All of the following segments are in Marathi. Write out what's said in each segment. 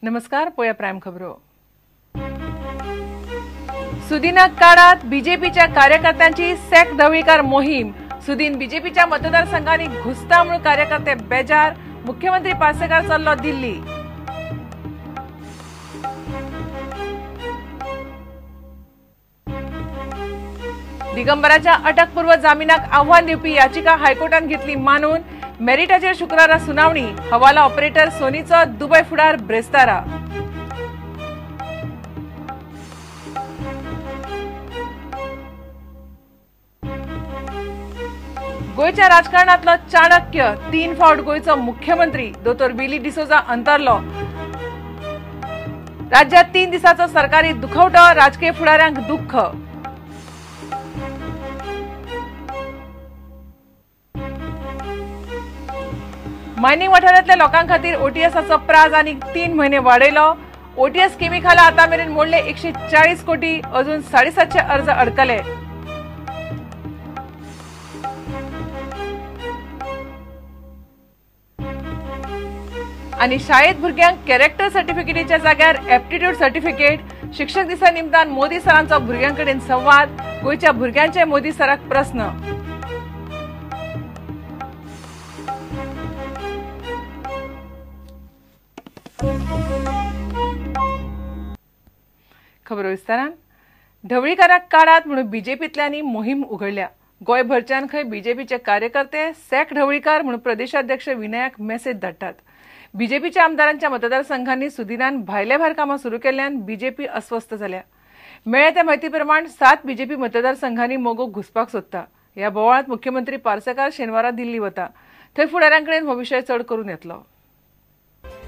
नमस्कार, पोया प्राईम खबरो. सुदीना काळात बीजेपीच्या कार्यकर्त्यांची सॅक ढवळीकार मोहीम. सुदीन बीजेपीच्या मतदारसंघांनी घुसता म्हणून कार्यकर्ते बेजार. मुख्यमंत्री पार्सेकार चल्लो दिल्ली. दिगंबराच्या अटकपूर्व जामिनाक आव्हान दिवपी याचिका हायकोर्टान घेतली मानून. मेरिटाचेर शुक्रारा सुनावणी. हवाला ऑपरेटर सोनीचो दुबय फुडार ब्रेस्तारा. गोयच्या राजकारणातलो चाणक्य 3 फावट गोयचो मुख्यमंत्री दोतोर विली डिसोजा अंतरलो. राज्यात 3 दिसाचो सरकारी दुखवटो. राजकीय फुडाऱ्यांक दुःख. मायनिंग वाठारांतल्या लोकां खातीर ओटीएसाचो प्राज आनीक 3 म्हयने वाडयलो. ओटीएस स्किमी खाला आतां मेरेन मोडले 140 कोटी. अजून 750 अर्ज अडकले. आनी शाळेत भुरग्यांक कॅरेक्टर सर्टिफिकेटीच्या जाग्यार एप्टिट्यूड सर्टिफिकेट. शिक्षक दिसा निमतान मोदी सरांचो भुरग्यांकडेन संवाद. गोयच्या भुरग्यांचे मोदी सराक प्रस्न. खबरो विस्तारान. ढवळीकाराक काढात म्हणून बीजेपींतल्यांनी मोहीम उघडल्या. गोंयभरच्यान खंय बीजेपीचे कार्यकर्ते सॅक ढवळीकार म्हणून प्रदेशाध्यक्ष विनयाक मेसेज धाडटात. बीजेपीच्या आमदारांच्या मतदारसंघांनी सुदीनान भायले भायर कामां सुरू केल्ल्यान बीजेपी अस्वस्थ जाल्या. मेळ्या त्या म्हायती प्रमाण 7 बीजेपी मतदारसंघांनी मोगो घुसपाक सोदता. ह्या बोवाळांत मुख्यमंत्री पार्सेकार शेनवारा दिल्ली वता. थंय फुडाऱ्यांकडेन हो विशय चड करून येतलो.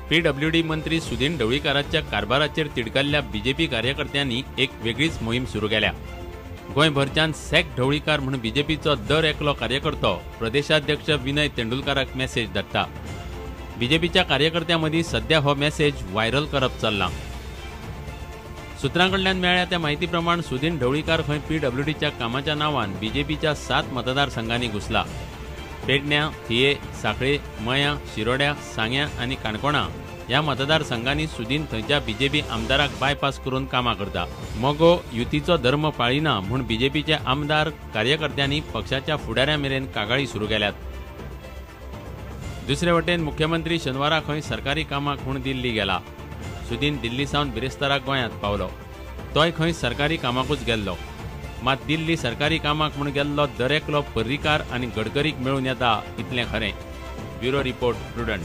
पीडब्ल्यूडी मंत्री सुदीन ढवळीकाराच्या कारभाराचेर तिडकल्ल्या बीजेपी कार्यकर्त्यांनी एक वेगळीच मोहीम सुरू केल्या. गोंयभरच्यान सॅक ढवळीकार म्हणून बीजेपीचो दर एकलो कार्यकर्तो प्रदेशाध्यक्ष विनय तेंडुलकाराक मेसेज धाडटा. बीजेपीच्या कार्यकर्त्यां मदीं सध्या हो मेसेज व्हायरल करप चल्ला. सुत्रांकडल्यान मेळ्ळ्या त्या म्हायती प्रमाण सुदीन ढवळीकार खंय पीडब्ल्यूडीच्या कामाच्या नांवान बीजेपीच्या 7 मतदारसंघांनी घुसला. पेडण्यां, थिये, सांखळे, मयां, शिरोड्या, सांग्या आनी काणकोणा ह्या मतदारसंघांनी सुदीन थंयच्या बीजेपी आमदाराक बायपास करून कामां करता. मोगो युतीचो धर्म पाळिना म्हूण बीजेपीचे आमदार कार्यकर्त्यांनी पक्षाच्या फुडाऱ्यां मेरेन कागाळी सुरू केल्यात. दुसरे वटेन मुख्यमंत्री शेनवारा खंय सरकारी कामाक म्हूण दिल्ली गेला. सुदीन दिल्ली सावन बिरेस्तारा गोंयांत पावलो. तोय खंय सरकारी कामाकूच गेल्लो. मात दिल्ली सरकारी कामाक म्हूण गेल्लो दरेकलो पर्रीकार आनी गडकरीक मेळून येता इतलें खरें. Bureau report, Prudent.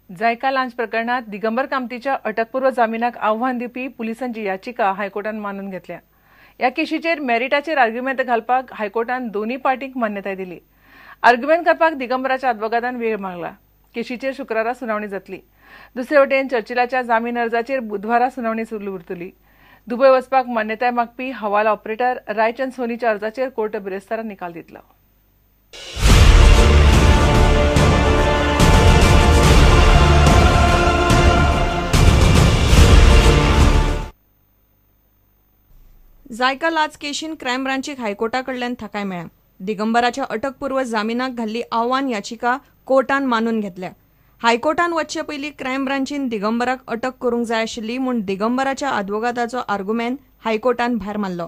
जायका लांच प्रकरणात दिगंबर कामतीच्या अटकपूर्व जामिनाक आव्हान दिवपी पुलिसांची याचिका हायकोर्टान मानून घेतल्या. ह्या केशीचेर मेरिटाचेर आर्ग्युमेंट घालपाक हायकोर्टान दोन्ही पार्टींक मान्यताय दिली. आर्ग्युमेंट करपाक दिगंबराच्या आदवोगादान वेळ मागला. केशीचेर शुक्रारा सुनावणी जातली. दुसरे वटेन चर्चिलाच्या जामीन अर्जाचेर बुधवारा सुनावणी सुरू उरतली. दुबय वचपाक मान्यताय मागपी हवाला ऑपरेटर रायचंद सोनीच्या अर्जाचेर कोर्ट बिरेस्तारा निकाल दितलो. जायका लाच केशीन क्रायम ब्रांचीक हायकोर्टाकडल्यान थाकाय मेळ्ळ्या. दिगंबराच्या अटकपूर्व जामिनाक घाल्ली आव्हान याचिका कोर्टान मानून घेतल्या. हायकोर्टान वचचे पयलीं क्रायम ब्रांचीन दिगंबराक अटक करूंक जाय आशिल्ली म्हूण दिगंबराच्या आदवोगादाचो आर्ग्युमेंट हायकोर्टान भायर मारलो.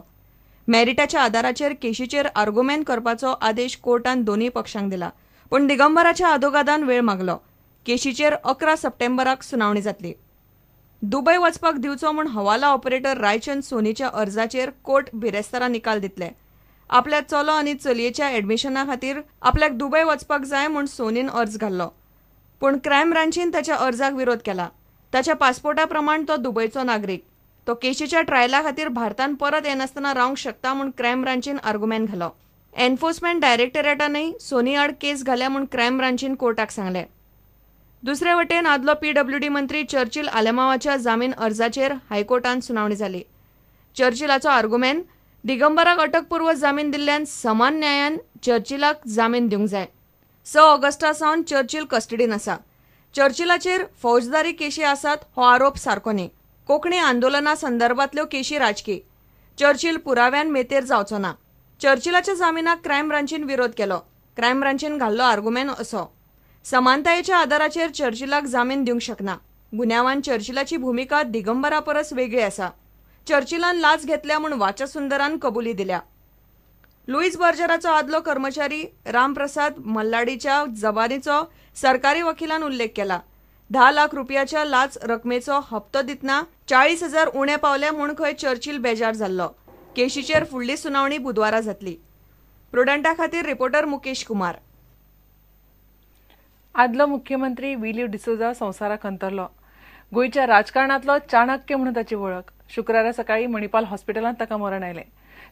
मेरिटाच्या आदाराचेर केशीचेर आर्ग्युमेंट करपाचो आदेश कोर्टान दोन्ही पक्षांक दिला. पूण दिगंबराच्या आदवोगादान वेळ मागलो. केशीचेर 11 सप्टेंबराक सुनावणी जातली. दुबय वचपाक दिवचो म्हूण हवाला ऑपरेटर रायचंद सोनीच्या अर्जाचेर कोर्ट बिरेस्तारा निकाल दितले. आपल्या चलो आनी चलयेच्या एडमिशना खातीर आपल्याक दुबय वचपाक जाय म्हूण सोनीन अर्ज घाल्लो. पूण क्रायम ब्रांचीन ताच्या अर्जाक विरोध केला. ताच्या पासपोर्टा प्रमाण तो दुबयचो नागरीक. तो केशीच्या ट्रायला खातीर भारतान परत येनासतना रावंक शकता म्हूण क्रायम ब्रांचीन आर्ग्युमेंट घालो. एन्फोर्समेंट डायरेक्टरेटानय सोनी आड केस घाल्या म्हूण क्रायम ब्रांचीन कोर्टाक सांगलें. दुसरे वटेन आदलो पीडब्ल्यूडी मंत्री चर्चिल आलेमावाच्या जामीन अर्जाचेर हायकोर्टान सुनावणी जाली. चर्चिलाचो आर्ग्युमेंट दिगंबराक अटकपूर्व जामीन दिल्ल्यान समान न्यायान चर्चिलाक जामीन दिवंक जाय. 6 ऑगस्टा सावन चर्चिल कस्टडीन आसा. चर्चिलाचेर फौजदारी केशी आसात हो आरोप सारको न्ही. कोंकणी आंदोलना संदर्भातल्यो केशी राजकी. चर्चिल पुराव्यान मेतेर जावचो ना. चर्चिलाच्या जामिनाक क्रायम ब्रांचीन विरोध केलो. क्रायम ब्रांचीन घाल्लो आर्ग्युमेंट असो: समानतायेच्या आदाराचेर चर्चिलाक जामीन दिवंक शकना. गुन्यांवान चर्चिलाची भूमिका दिगंबरा परस वेगळी आसा. चर्चिलान लाच घेतल्या म्हूण वाचासुंदरान कबुली दिल्या. लुईस बर्जराचो आदलो कर्मचारी रामप्रसाद मल्लाडीच्या जबानीचो सरकारी वकिलान उल्लेख केला. 10 लाख रुपयाच्या लाच रकमेचो हप्तो दितना 40,000 उणे पावले म्हूण खंय चर्चिल बेजार जाल्लो. केशीचेर फुडली सुनावणी बुधवारा जातली. प्रुडंटा खातीर रिपोर्टर मुकेश कुमार. आदलो मुख्यमंत्री विलियो डिसोजा संवसाराक अंतरलो. गोयच्या राजकारणांतलो चाणक्य म्हणून ताची वळख. शुक्रारा सकाळी मणिपाल हॉस्पिटलांत ताका मरण आयलें.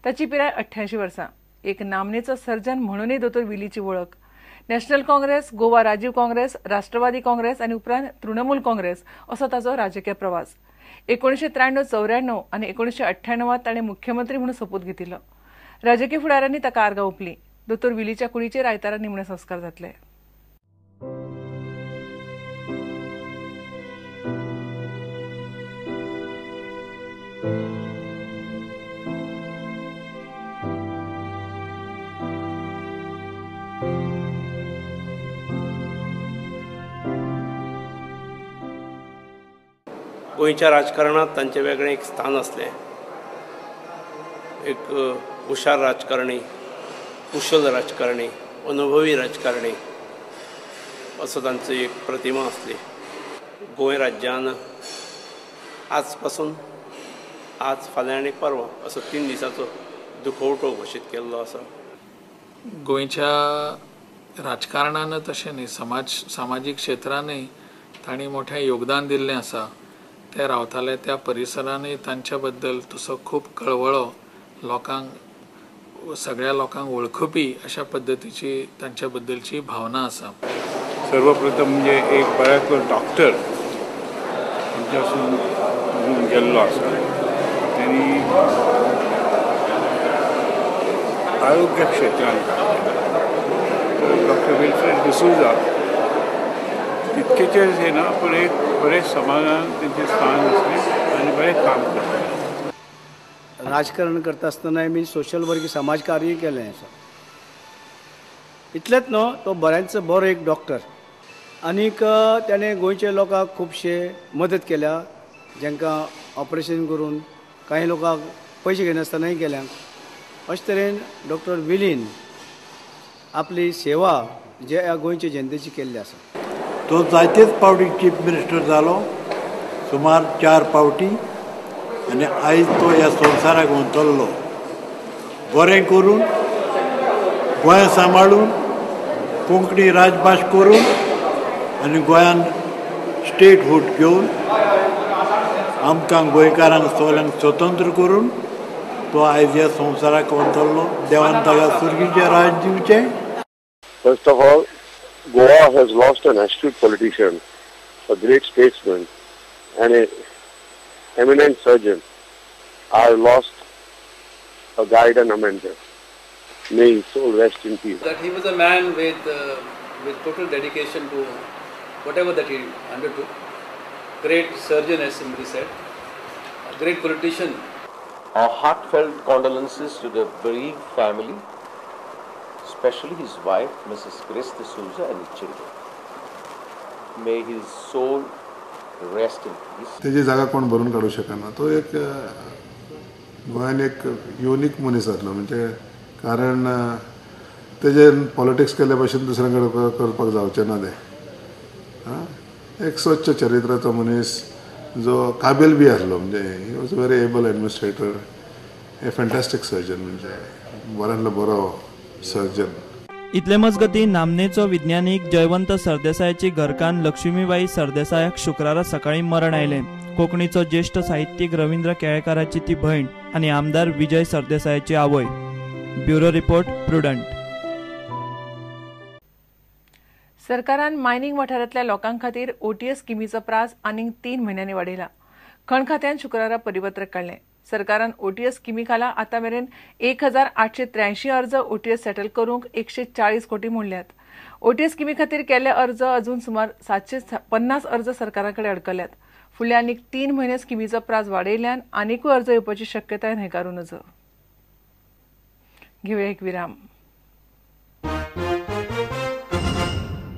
ताची पिराय 88 वर्सां. एक नामनेचो सर्जन म्हणूनय दोतोर विलीची वळख. नॅशनल काँग्रेस, गोवा राजीव काँग्रेस, राष्ट्रवादी काँग्रेस आनी उपरांत तृणमूल काँग्रेस असो ताचो राजकीय प्रवास. 1993-94 आनी 1998 ताणें मुख्यमंत्री म्हणून सोपूत घेतिल्लो. राजकीय फुडाऱ्यांनी ताका आर्गां ओंपलीं. दोतोर विलीच्या कुडीचेर आयतारा निमणे संस्कार जातले. गोंयच्या राजकारणात तांचें वेगळें एक स्थान आसलें. एक हुशार राजकारणी, कुशल राजकारणी, अनुभवी राजकारणी असो तांची एक प्रतिमा आसली. गोंय राज्यान आज पासून आज फाल्यां आनी परवा असो 3 दिसाचो दुखवटो घोशीत केल्लो आसा. गोंयच्या राजकारणान तशें न्ही सामाजीक क्षेत्रानय तांणी मोठें योगदान दिल्लें आसा. ते रावताले त्या परिसरानय तांच्या बद्दल तसो खूब कळवळो लोकांक सगळ्या लोकांक वळखुपी अशा पद्दतीची तांच्या बद्दलची भावना आसा. सर्वप्रथम म्हणजे एक बऱ्याचो डॉक्टर आमच्यासून गेल्लो आसा. त्यांनी आरोग्य क्षेत्रांत डॉक्टर विल्फ्रेड डिसोजा तितकेचेच हे ना पण एक बरे समाजान तेंचे स्थान आसलें आनी बरें काम करता. राजकारण करता आसतना मी सोशल वर्क समाजकार्य केलें आसा. इतलेंच न्हू, तो बऱ्यांचो बरो एक डॉक्टर. आनीक त्याने गोंयच्या लोकांक खुबशे मदत केल्या, जांकां ऑपरेशन करून काही लोकांक पयशे घेनासतनाय केल्यांक. अशे तरेन डॉक्टर विलीन आपली सेवा जे ह्या गोंयच्या जनतेची केल्ली आसा. तो जायतेच पावटी चीफ मिनिस्टर जालो, सुमार 4 पावटी. आनी आयज तो ह्या संवसाराक वतल्लो. बरें करून, गोंय सांबाळून, कोंकणी राजभास करून आनी गोंयान स्टेटहूड घेवन आमकां गोंयकारांक सगल्यांक स्वतंत्र करून तो आयज ह्या संवसाराक वतल्लो. देवान ताका सुर्गीचें राज दिवचें. First of all, Goa has lost an astute politician, a great statesman, and an eminent surgeon. I lost a guide and a mentor. May his soul rest in peace. That he was a man with total dedication to whatever that he undertook. Great surgeon, as somebody said. A great politician. Our heartfelt condolences to the bereaved family, especially his wife, Mrs. Grace D'Souza, and his children. May his soul rest in peace. तेजी जागा कोण भरून काढू शकना. तो एक गोंयान एक युनिक मनीस जातलो. म्हणजे कारण तेजे पॉलिटिक्स केल्या भशेन दुसऱ्यांकडे करपाक जावचें ना ते. एक स्वच्छ चरित्राचो मनीस जो काबील बी आसलो. म्हणजे ही was very able administrator, a fantastic surgeon. म्हणजे बऱ्यांतलो बरो सर्जन. इतले मजगती नामनेचो विज्ञानीक जयवंत सरदेसायाची घरकान्न लक्ष्मीबाई सरदेसायाक शुक्रारा सकाळी मरण आयलें. कोंकणीचो ज्येष्ठ साहित्यीक रवींद्र केळकाराची ती भयण आनी आमदार विजय सरदेसायाची आवय. Bureau report, prudent. सरकारान मायनिंग वाठारांतल्या लोकां खातीर OTS स्किमीचो प्राझ आनीक 3 म्हयन्यांनी वाडयला. खण खात्यान शुक्रारा परिपत्रक काडलें. सरकारान OTS स्किमी खाला आतां मेरेन 1883 अर्ज OTS सेटल करूंक 140 कोटी मोडल्यात. OTS स्किमी खातीर केल्ले अर्ज अजून सुमार 750 अर्ज सरकाराकडे अडकल्यात. फुडले आनीक 3 म्हयने स्किमीचो प्राझ वाडयल्यान आनीकूय अर्ज येवपाची शक्यताय न्हयकारूं नज. घेवया एक विराम.